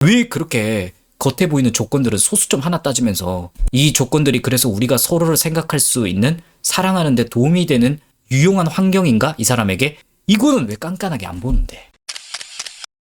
왜 그렇게 겉에 보이는 조건들은 소수점 하나 따지면서 이 조건들이 그래서 우리가 서로를 생각할 수 있는 사랑하는 데 도움이 되는 유용한 환경인가? 이 사람에게? 이거는 왜 깐깐하게 안 보는데?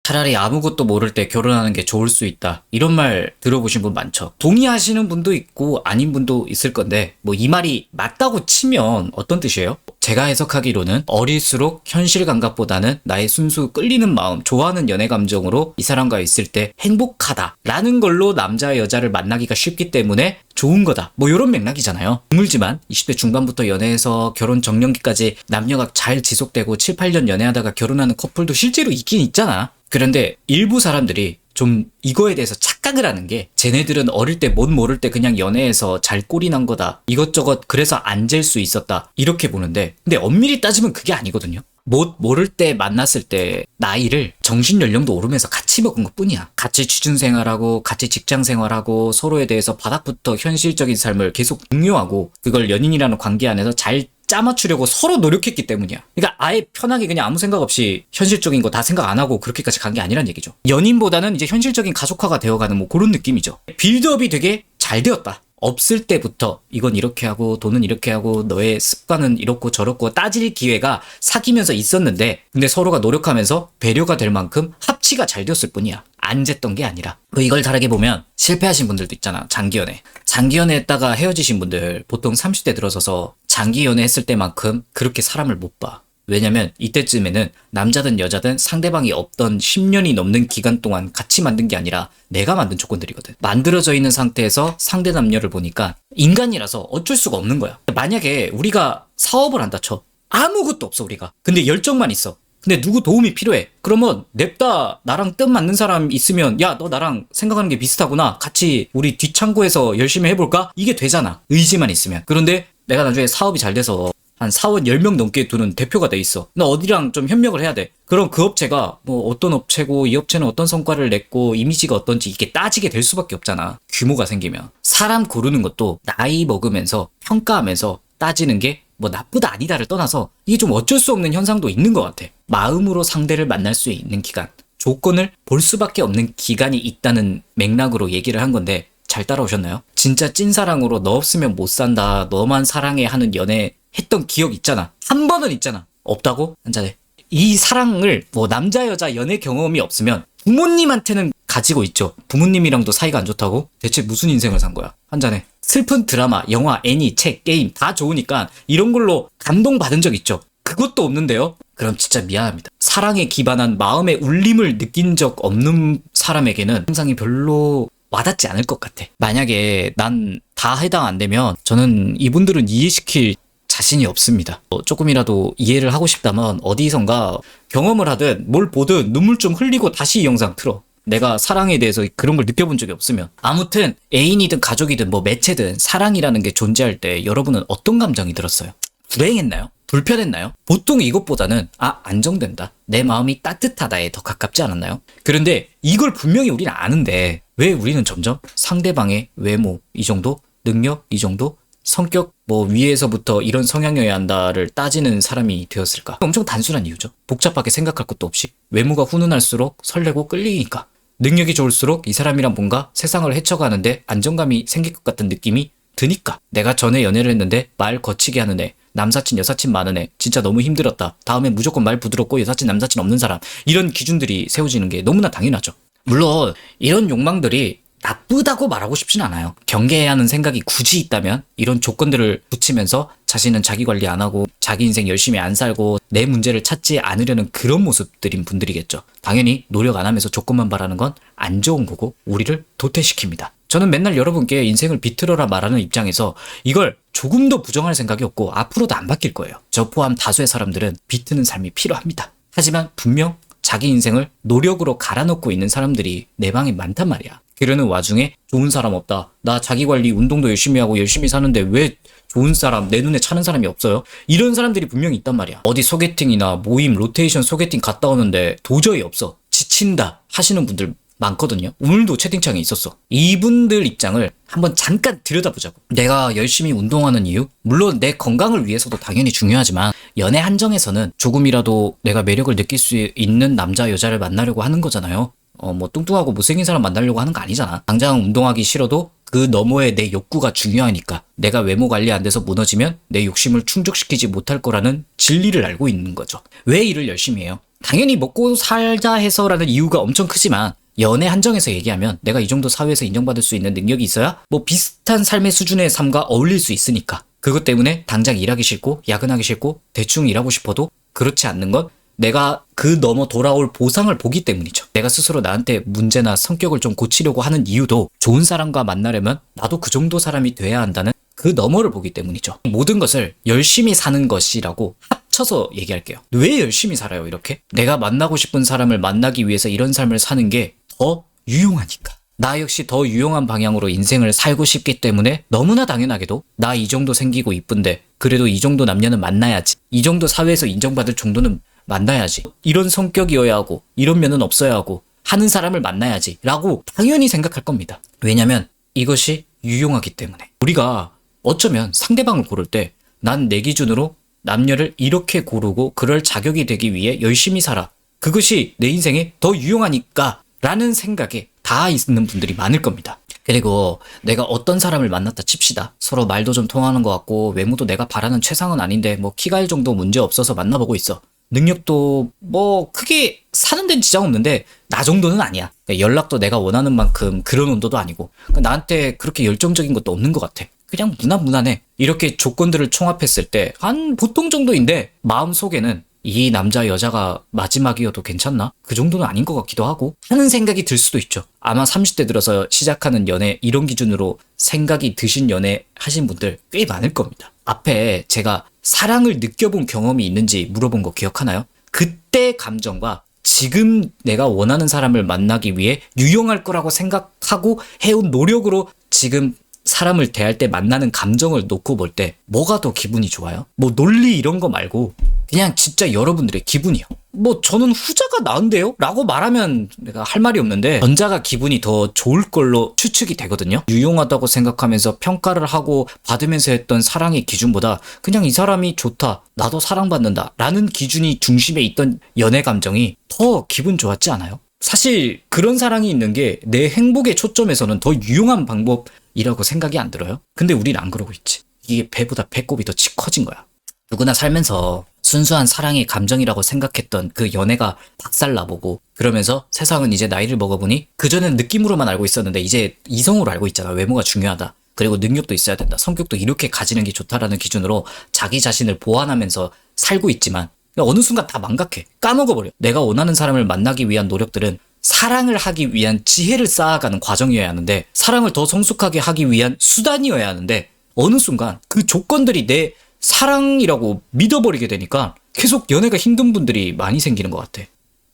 차라리 아무것도 모를 때 결혼하는 게 좋을 수 있다. 이런 말 들어보신 분 많죠. 동의하시는 분도 있고 아닌 분도 있을 건데 뭐 이 말이 맞다고 치면 어떤 뜻이에요? 제가 해석하기로는 어릴수록 현실 감각보다는 나의 순수 끌리는 마음, 좋아하는 연애 감정으로 이 사람과 있을 때 행복하다라는 걸로 남자 여자를 만나기가 쉽기 때문에 좋은 거다. 뭐 이런 맥락이잖아요. 드물지만 20대 중반부터 연애해서 결혼 정년기까지 남녀가 잘 지속되고 7, 8년 연애하다가 결혼하는 커플도 실제로 있긴 있잖아. 그런데 일부 사람들이 좀 이거에 대해서 착각을 하는 게 쟤네들은 어릴 때 못 모를 때 그냥 연애해서 잘 꼴이 난 거다. 이것저것 그래서 안 될 수 있었다. 이렇게 보는데 근데 엄밀히 따지면 그게 아니거든요. 못 모를 때 만났을 때 나이를 정신 연령도 오르면서 같이 먹은 것 뿐이야. 같이 취준 생활하고 같이 직장 생활하고 서로에 대해서 바닥부터 현실적인 삶을 계속 공유하고 그걸 연인이라는 관계 안에서 잘 짜맞추려고 서로 노력했기 때문이야. 그러니까 아예 편하게 그냥 아무 생각 없이 현실적인 거 다 생각 안 하고 그렇게까지 간 게 아니란 얘기죠. 연인보다는 이제 현실적인 가족화가 되어가는 뭐 그런 느낌이죠. 빌드업이 되게 잘 되었다. 없을 때부터 이건 이렇게 하고 돈은 이렇게 하고 너의 습관은 이렇고 저렇고 따질 기회가 사귀면서 있었는데 근데 서로가 노력하면서 배려가 될 만큼 합치가 잘 되었을 뿐이야. 안 쟀던 게 아니라. 이걸 다르게 보면 실패하신 분들도 있잖아. 장기연애. 장기연애 했다가 헤어지신 분들 보통 30대 들어서서 장기연애 했을 때만큼 그렇게 사람을 못 봐. 왜냐면 이때쯤에는 남자든 여자든 상대방이 없던 10년이 넘는 기간 동안 같이 만든 게 아니라 내가 만든 조건들이거든. 만들어져 있는 상태에서 상대 남녀를 보니까 인간이라서 어쩔 수가 없는 거야. 만약에 우리가 사업을 한다 쳐. 아무것도 없어 우리가. 근데 열정만 있어. 근데 누구 도움이 필요해. 그러면 냅다 나랑 뜻 맞는 사람 있으면 야, 너 나랑 생각하는 게 비슷하구나. 같이 우리 뒷창고에서 열심히 해볼까? 이게 되잖아. 의지만 있으면. 그런데 내가 나중에 사업이 잘 돼서 한 사원 10명 넘게 두는 대표가 돼 있어. 나 어디랑 좀 협력을 해야 돼. 그럼 그 업체가 뭐 어떤 업체고 이 업체는 어떤 성과를 냈고 이미지가 어떤지 이게 따지게 될 수밖에 없잖아. 규모가 생기면. 사람 고르는 것도 나이 먹으면서 평가하면서 따지는 게 뭐 나쁘다 아니다를 떠나서 이게 좀 어쩔 수 없는 현상도 있는 것 같아. 마음으로 상대를 만날 수 있는 기간, 조건을 볼 수밖에 없는 기간이 있다는 맥락으로 얘기를 한 건데 잘 따라오셨나요? 진짜 찐사랑으로 너 없으면 못 산다, 너만 사랑해 하는 연애 했던 기억 있잖아. 한 번은 있잖아. 없다고? 한잔해. 이 사랑을 뭐 남자 여자 연애 경험이 없으면 부모님한테는 가지고 있죠. 부모님이랑도 사이가 안 좋다고? 대체 무슨 인생을 산 거야? 한잔해. 슬픈 드라마, 영화, 애니, 책, 게임 다 좋으니까 이런 걸로 감동받은 적 있죠. 그것도 없는데요? 그럼 진짜 미안합니다. 사랑에 기반한 마음의 울림을 느낀 적 없는 사람에게는 상상이 별로 와닿지 않을 것 같아. 만약에 난 다 해당 안 되면 저는 이분들은 이해시킬 자신이 없습니다. 조금이라도 이해를 하고 싶다면 어디선가 경험을 하든 뭘 보든 눈물 좀 흘리고 다시 이 영상 틀어. 내가 사랑에 대해서 그런 걸 느껴본 적이 없으면. 아무튼 애인이든 가족이든 뭐 매체든 사랑이라는 게 존재할 때 여러분은 어떤 감정이 들었어요? 불행했나요? 불편했나요? 보통 이것보다는 안정된다. 내 마음이 따뜻하다에 더 가깝지 않았나요? 그런데 이걸 분명히 우리는 아는데 왜 우리는 점점 상대방의 외모 이 정도? 능력 이 정도? 성격 뭐 위에서부터 이런 성향이어야 한다를 따지는 사람이 되었을까? 엄청 단순한 이유죠. 복잡하게 생각할 것도 없이 외모가 훈훈할수록 설레고 끌리니까. 능력이 좋을수록 이 사람이랑 뭔가 세상을 헤쳐가는데 안정감이 생길 것 같은 느낌이 드니까. 내가 전에 연애를 했는데 말 거치게 하는 애, 남사친 여사친 많은 애, 진짜 너무 힘들었다. 다음엔 무조건 말 부드럽고 여사친 남사친 없는 사람. 이런 기준들이 세워지는 게 너무나 당연하죠. 물론 이런 욕망들이 나쁘다고 말하고 싶진 않아요. 경계해야 하는 생각이 굳이 있다면 이런 조건들을 붙이면서 자신은 자기 관리 안 하고 자기 인생 열심히 안 살고 내 문제를 찾지 않으려는 그런 모습들인 분들이겠죠. 당연히 노력 안 하면서 조건만 바라는 건 안 좋은 거고 우리를 도태시킵니다. 저는 맨날 여러분께 인생을 비틀어라 말하는 입장에서 이걸 조금도 부정할 생각이 없고 앞으로도 안 바뀔 거예요. 저 포함 다수의 사람들은 비트는 삶이 필요합니다. 하지만 분명 자기 인생을 노력으로 갈아넣고 있는 사람들이 내 방에 많단 말이야. 그러는 와중에 좋은 사람 없다. 나 자기관리 운동도 열심히 하고 열심히 사는데 왜 좋은 사람, 내 눈에 차는 사람이 없어요? 이런 사람들이 분명히 있단 말이야. 어디 소개팅이나 모임, 로테이션 소개팅 갔다 오는데 도저히 없어. 지친다 하시는 분들 많거든요. 오늘도 채팅창에 있었어. 이분들 입장을 한번 잠깐 들여다보자고. 내가 열심히 운동하는 이유? 물론 내 건강을 위해서도 당연히 중요하지만 연애 한정에서는 조금이라도 내가 매력을 느낄 수 있는 남자 여자를 만나려고 하는 거잖아요. 뭐 뚱뚱하고 못생긴 사람 만나려고 하는 거 아니잖아. 당장 운동하기 싫어도 그 너머에 내 욕구가 중요하니까 내가 외모 관리 안 돼서 무너지면 내 욕심을 충족시키지 못할 거라는 진리를 알고 있는 거죠. 왜 일을 열심히 해요? 당연히 먹고 살자 해서라는 이유가 엄청 크지만 연애 한정에서 얘기하면 내가 이 정도 사회에서 인정받을 수 있는 능력이 있어야 뭐 비슷한 삶의 수준의 삶과 어울릴 수 있으니까. 그것 때문에 당장 일하기 싫고 야근하기 싫고 대충 일하고 싶어도 그렇지 않는 건 내가 그 넘어 돌아올 보상을 보기 때문이죠. 내가 스스로 나한테 문제나 성격을 좀 고치려고 하는 이유도 좋은 사람과 만나려면 나도 그 정도 사람이 돼야 한다는 그 너머를 보기 때문이죠. 모든 것을 열심히 사는 것이라고 합쳐서 얘기할게요. 왜 열심히 살아요, 이렇게? 내가 만나고 싶은 사람을 만나기 위해서 이런 삶을 사는 게 더 유용하니까. 나 역시 더 유용한 방향으로 인생을 살고 싶기 때문에 너무나 당연하게도 나 이 정도 생기고 이쁜데 그래도 이 정도 남녀는 만나야지. 이 정도 사회에서 인정받을 정도는 만나야지. 이런 성격이어야 하고 이런 면은 없어야 하고 하는 사람을 만나야지 라고 당연히 생각할 겁니다. 왜냐면 이것이 유용하기 때문에. 우리가 어쩌면 상대방을 고를 때 난 내 기준으로 남녀를 이렇게 고르고 그럴 자격이 되기 위해 열심히 살아. 그것이 내 인생에 더 유용하니까 라는 생각에 다 있는 분들이 많을 겁니다. 그리고 내가 어떤 사람을 만났다 칩시다. 서로 말도 좀 통하는 것 같고 외모도 내가 바라는 최상은 아닌데 뭐 키가 1 정도 문제 없어서 만나보고 있어. 능력도 뭐 크게 사는 데는 지장 없는데 나 정도는 아니야. 연락도 내가 원하는 만큼 그런 온도도 아니고 나한테 그렇게 열정적인 것도 없는 것 같아. 그냥 무난무난해. 이렇게 조건들을 총합했을 때 한 보통 정도인데 마음속에는 이 남자 여자가 마지막이어도 괜찮나? 그 정도는 아닌 것 같기도 하고 하는 생각이 들 수도 있죠. 아마 30대 들어서 시작하는 연애 이런 기준으로 생각이 드신 연애 하신 분들 꽤 많을 겁니다. 앞에 제가 사랑을 느껴본 경험이 있는지 물어본 거 기억하나요? 그때 감정과 지금 내가 원하는 사람을 만나기 위해 유용할 거라고 생각하고 해온 노력으로 지금 사람을 대할 때 만나는 감정을 놓고 볼 때 뭐가 더 기분이 좋아요? 뭐 논리 이런 거 말고 그냥 진짜 여러분들의 기분이요. 뭐 저는 후자가 나은데요? 라고 말하면 내가 할 말이 없는데 전자가 기분이 더 좋을 걸로 추측이 되거든요. 유용하다고 생각하면서 평가를 하고 받으면서 했던 사랑의 기준보다 그냥 이 사람이 좋다, 나도 사랑받는다 라는 기준이 중심에 있던 연애 감정이 더 기분 좋았지 않아요? 사실 그런 사랑이 있는 게 내 행복의 초점에서는 더 유용한 방법이라고 생각이 안 들어요? 근데 우린 안 그러고 있지. 이게 배보다 배꼽이 더 치 커진 거야. 누구나 살면서 순수한 사랑의 감정이라고 생각했던 그 연애가 박살나보고 그러면서 세상은 이제 나이를 먹어보니 그전엔 느낌으로만 알고 있었는데 이제 이성으로 알고 있잖아. 외모가 중요하다. 그리고 능력도 있어야 된다. 성격도 이렇게 가지는 게 좋다라는 기준으로 자기 자신을 보완하면서 살고 있지만 어느 순간 다 망각해. 까먹어버려. 내가 원하는 사람을 만나기 위한 노력들은 사랑을 하기 위한 지혜를 쌓아가는 과정이어야 하는데 사랑을 더 성숙하게 하기 위한 수단이어야 하는데 어느 순간 그 조건들이 내 사랑이라고 믿어버리게 되니까 계속 연애가 힘든 분들이 많이 생기는 것 같아.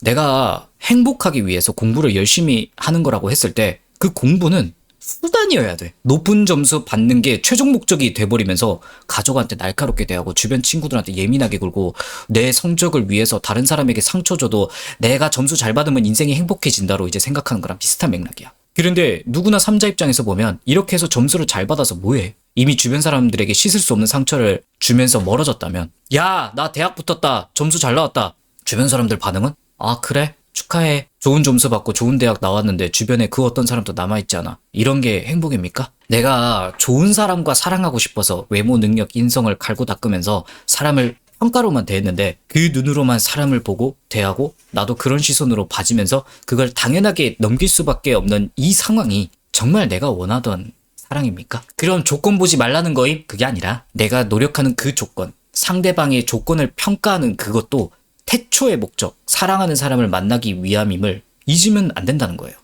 내가 행복하기 위해서 공부를 열심히 하는 거라고 했을 때 그 공부는 수단이어야 돼. 높은 점수 받는 게 최종 목적이 돼버리면서 가족한테 날카롭게 대하고 주변 친구들한테 예민하게 굴고 내 성적을 위해서 다른 사람에게 상처 줘도 내가 점수 잘 받으면 인생이 행복해진다로 이제 생각하는 거랑 비슷한 맥락이야. 그런데 누구나 3자 입장에서 보면 이렇게 해서 점수를 잘 받아서 뭐해? 이미 주변 사람들에게 씻을 수 없는 상처를 주면서 멀어졌다면 야, 나 대학 붙었다. 점수 잘 나왔다. 주변 사람들 반응은? 아, 그래? 축하해. 좋은 점수 받고 좋은 대학 나왔는데 주변에 그 어떤 사람도 남아있지 않아. 이런 게 행복입니까? 내가 좋은 사람과 사랑하고 싶어서 외모, 능력, 인성을 갈고 닦으면서 사람을 평가로만 대했는데 그 눈으로만 사람을 보고 대하고 나도 그런 시선으로 봐지면서 그걸 당연하게 넘길 수밖에 없는 이 상황이 정말 내가 원하던 사랑입니까? 그럼 조건 보지 말라는 거임? 그게 아니라 내가 노력하는 그 조건, 상대방의 조건을 평가하는 그것도 태초의 목적, 사랑하는 사람을 만나기 위함임을 잊으면 안 된다는 거예요.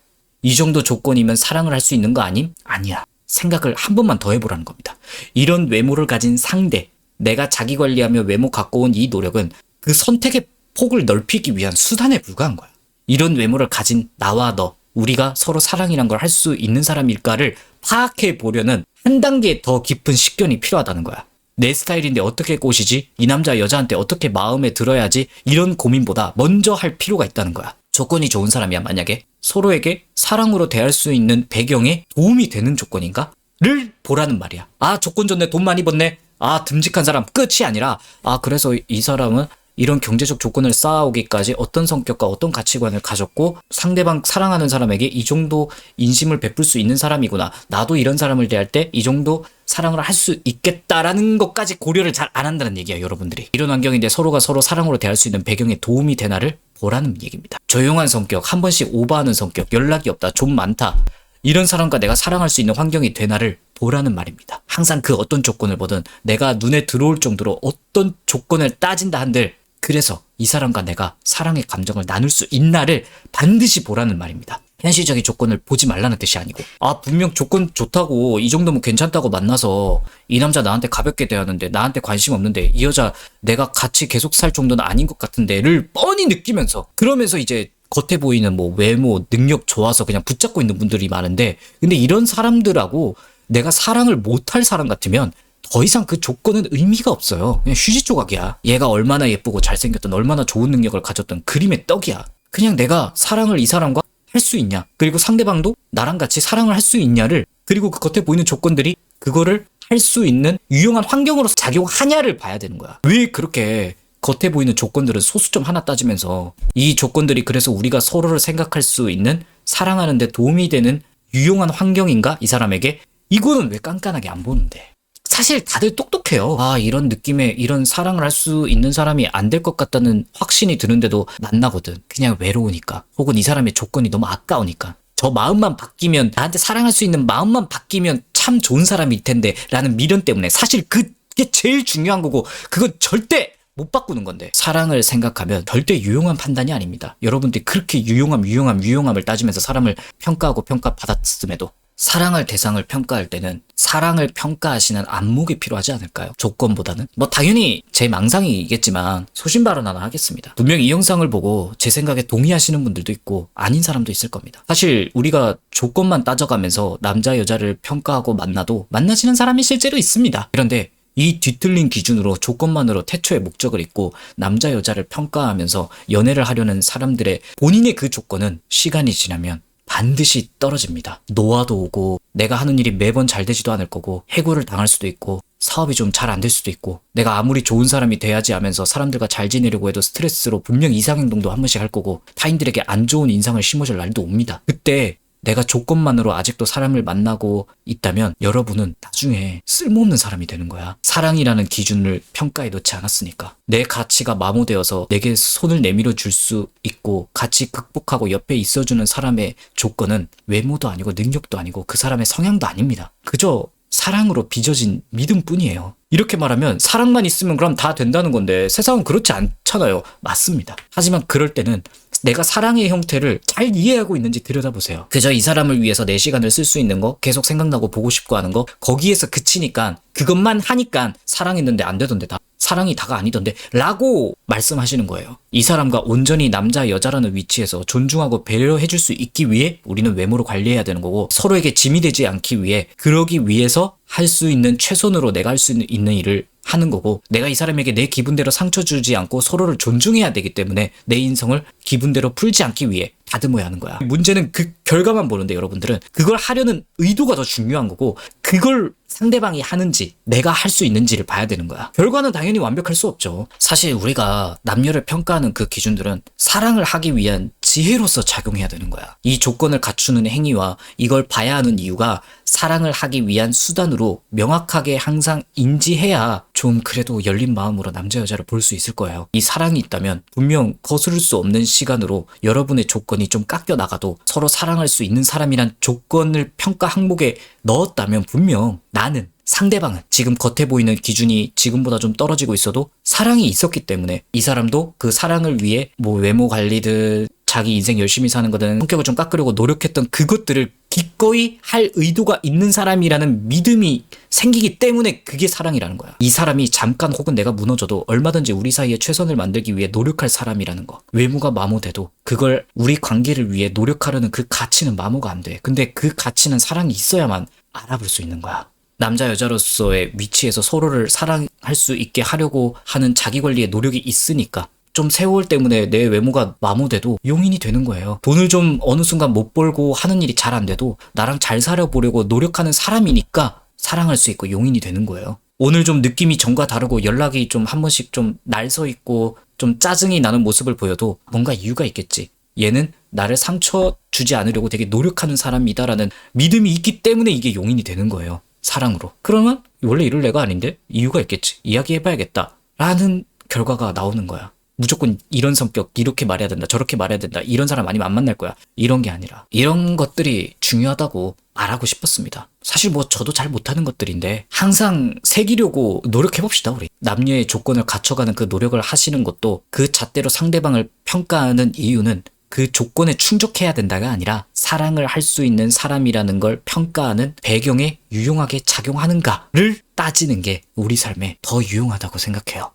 이 정도 조건이면 사랑을 할 수 있는 거 아님? 아니야. 생각을 한 번만 더 해보라는 겁니다. 이런 외모를 가진 상대, 내가 자기 관리하며 외모 갖고 온 이 노력은 그 선택의 폭을 넓히기 위한 수단에 불과한 거야. 이런 외모를 가진 나와 너, 우리가 서로 사랑이란 걸 할 수 있는 사람일까를 파악해 보려는 한 단계 더 깊은 식견이 필요하다는 거야. 내 스타일인데 어떻게 꼬시지? 이 남자 여자한테 어떻게 마음에 들어야지? 이런 고민보다 먼저 할 필요가 있다는 거야. 조건이 좋은 사람이야 만약에 서로에게 사랑으로 대할 수 있는 배경에 도움이 되는 조건인가? 를 보라는 말이야. 아, 조건 좋네, 돈 많이 벌네, 아, 듬직한 사람, 끝이 아니라 아, 그래서 이 사람은 이런 경제적 조건을 쌓아오기까지 어떤 성격과 어떤 가치관을 가졌고 상대방 사랑하는 사람에게 이 정도 인심을 베풀 수 있는 사람이구나. 나도 이런 사람을 대할 때 이 정도 사랑을 할 수 있겠다라는 것까지 고려를 잘 안 한다는 얘기야, 여러분들이. 이런 환경인데 서로가 서로 사랑으로 대할 수 있는 배경에 도움이 되나를 보라는 얘기입니다. 조용한 성격, 한 번씩 오버하는 성격, 연락이 없다, 좀 많다. 이런 사람과 내가 사랑할 수 있는 환경이 되나를 보라는 말입니다. 항상 그 어떤 조건을 보든 내가 눈에 들어올 정도로 어떤 조건을 따진다 한들 그래서 이 사람과 내가 사랑의 감정을 나눌 수 있나를 반드시 보라는 말입니다. 현실적인 조건을 보지 말라는 뜻이 아니고 분명 조건 좋다고 이 정도면 괜찮다고 만나서 이 남자 나한테 가볍게 대하는데 나한테 관심 없는데 이 여자 내가 같이 계속 살 정도는 아닌 것 같은데를 뻔히 느끼면서 그러면서 이제 겉에 보이는 뭐 외모, 능력 좋아서 그냥 붙잡고 있는 분들이 많은데 근데 이런 사람들하고 내가 사랑을 못할 사람 같으면 더 이상 그 조건은 의미가 없어요. 그냥 휴지 조각이야. 얘가 얼마나 예쁘고 잘생겼던 얼마나 좋은 능력을 가졌던 그림의 떡이야. 그냥 내가 사랑을 이 사람과 할 수 있냐 그리고 상대방도 나랑 같이 사랑을 할 수 있냐를 그리고 그 겉에 보이는 조건들이 그거를 할 수 있는 유용한 환경으로서 작용하냐를 봐야 되는 거야. 왜 그렇게 겉에 보이는 조건들은 소수점 하나 따지면서 이 조건들이 그래서 우리가 서로를 생각할 수 있는 사랑하는 데 도움이 되는 유용한 환경인가 이 사람에게 이거는 왜 깐깐하게 안 보는데. 사실 다들 똑똑해요. 이런 느낌의 이런 사랑을 할 수 있는 사람이 안 될 것 같다는 확신이 드는데도 만나거든. 그냥 외로우니까. 혹은 이 사람의 조건이 너무 아까우니까. 저 마음만 바뀌면 나한테 사랑할 수 있는 마음만 바뀌면 참 좋은 사람일 텐데 라는 미련 때문에 사실 그게 제일 중요한 거고 그건 절대 못 바꾸는 건데 사랑을 생각하면 절대 유용한 판단이 아닙니다. 여러분들이 그렇게 유용함을 따지면서 사람을 평가하고 평가받았음에도 사랑할 대상을 평가할 때는 사랑을 평가하시는 안목이 필요하지 않을까요? 조건보다는? 당연히 제 망상이겠지만 소신발언 하나 하겠습니다. 분명히 이 영상을 보고 제 생각에 동의하시는 분들도 있고 아닌 사람도 있을 겁니다. 사실 우리가 조건만 따져가면서 남자 여자를 평가하고 만나도 만나지는 사람이 실제로 있습니다. 그런데 이 뒤틀린 기준으로 조건만으로 태초의 목적을 잊고 남자 여자를 평가하면서 연애를 하려는 사람들의 본인의 그 조건은 시간이 지나면 반드시 떨어집니다. 노화도 오고 내가 하는 일이 매번 잘 되지도 않을 거고 해고를 당할 수도 있고 사업이 좀 잘 안 될 수도 있고 내가 아무리 좋은 사람이 돼야지 하면서 사람들과 잘 지내려고 해도 스트레스로 분명 이상행동도 한 번씩 할 거고 타인들에게 안 좋은 인상을 심어줄 날도 옵니다. 그때 내가 조건만으로 아직도 사람을 만나고 있다면 여러분은 나중에 쓸모없는 사람이 되는 거야. 사랑이라는 기준을 평가에 넣지 않았으니까. 내 가치가 마모되어서 내게 손을 내밀어 줄 수 있고 같이 극복하고 옆에 있어주는 사람의 조건은 외모도 아니고 능력도 아니고 그 사람의 성향도 아닙니다. 그저 사랑으로 빚어진 믿음뿐이에요. 이렇게 말하면 사랑만 있으면 그럼 다 된다는 건데 세상은 그렇지 않잖아요. 맞습니다. 하지만 그럴 때는 내가 사랑의 형태를 잘 이해하고 있는지 들여다보세요. 그저 이 사람을 위해서 내 시간을 쓸 수 있는 거, 계속 생각나고 보고 싶고 하는 거, 거기에서 그치니까 그것만 하니까 사랑했는데 안 되던데 사랑이 다가 아니던데 라고 말씀하시는 거예요. 이 사람과 온전히 남자 여자라는 위치에서 존중하고 배려해 줄 수 있기 위해 우리는 외모로 관리해야 되는 거고 서로에게 짐이 되지 않기 위해 그러기 위해서 할 수 있는 최선으로 내가 할 수 있는 일을 하는 거고 내가 이 사람에게 내 기분대로 상처 주지 않고 서로를 존중해야 되기 때문에 내 인성을 기분대로 풀지 않기 위해 다듬어야 하는 거야. 문제는 그 결과만 보는데 여러분들은 그걸 하려는 의도가 더 중요한 거고 그걸 상대방이 하는지 내가 할 수 있는지를 봐야 되는 거야. 결과는 당연히 완벽할 수 없죠. 사실 우리가 남녀를 평가하는 그 기준들은 사랑을 하기 위한 지혜로서 작용해야 되는 거야. 이 조건을 갖추는 행위와 이걸 봐야 하는 이유가 사랑을 하기 위한 수단으로 명확하게 항상 인지해야 좀 그래도 열린 마음으로 남자 여자를 볼 수 있을 거예요. 이 사랑이 있다면 분명 거스를 수 없는 시간으로 여러분의 조건이 좀 깎여 나가도 서로 사랑할 수 있는 사람이란 조건을 평가 항목에 넣었다면 분명 나는 상대방은 지금 겉에 보이는 기준이 지금보다 좀 떨어지고 있어도 사랑이 있었기 때문에 이 사람도 그 사랑을 위해 뭐 외모 관리든 자기 인생 열심히 사는 거든 성격을 좀 깎으려고 노력했던 그것들을 기꺼이 할 의도가 있는 사람이라는 믿음이 생기기 때문에 그게 사랑이라는 거야. 이 사람이 잠깐 혹은 내가 무너져도 얼마든지 우리 사이에 최선을 만들기 위해 노력할 사람이라는 거. 외모가 마모돼도 그걸 우리 관계를 위해 노력하려는 그 가치는 마모가 안 돼. 근데 그 가치는 사랑이 있어야만 알아볼 수 있는 거야. 남자 여자로서의 위치에서 서로를 사랑할 수 있게 하려고 하는 자기관리의 노력이 있으니까 좀 세월 때문에 내 외모가 마모돼도 용인이 되는 거예요. 돈을 좀 어느 순간 못 벌고 하는 일이 잘 안 돼도 나랑 잘 살아보려고 노력하는 사람이니까 사랑할 수 있고 용인이 되는 거예요. 오늘 좀 느낌이 전과 다르고 연락이 좀 한 번씩 좀 날 서 있고 좀 짜증이 나는 모습을 보여도 뭔가 이유가 있겠지. 얘는 나를 상처 주지 않으려고 되게 노력하는 사람이다라는 믿음이 있기 때문에 이게 용인이 되는 거예요. 사랑으로. 그러면 원래 이럴 애가 아닌데 이유가 있겠지. 이야기해봐야겠다. 라는 결과가 나오는 거야. 무조건 이런 성격, 이렇게 말해야 된다, 저렇게 말해야 된다, 이런 사람 아니면 안 만날 거야. 이런 게 아니라 이런 것들이 중요하다고 말하고 싶었습니다. 사실 뭐 저도 잘 못하는 것들인데 항상 새기려고 노력해봅시다. 우리 남녀의 조건을 갖춰가는 그 노력을 하시는 것도 그 잣대로 상대방을 평가하는 이유는 그 조건에 충족해야 된다가 아니라 사랑을 할 수 있는 사람이라는 걸 평가하는 배경에 유용하게 작용하는가를 따지는 게 우리 삶에 더 유용하다고 생각해요.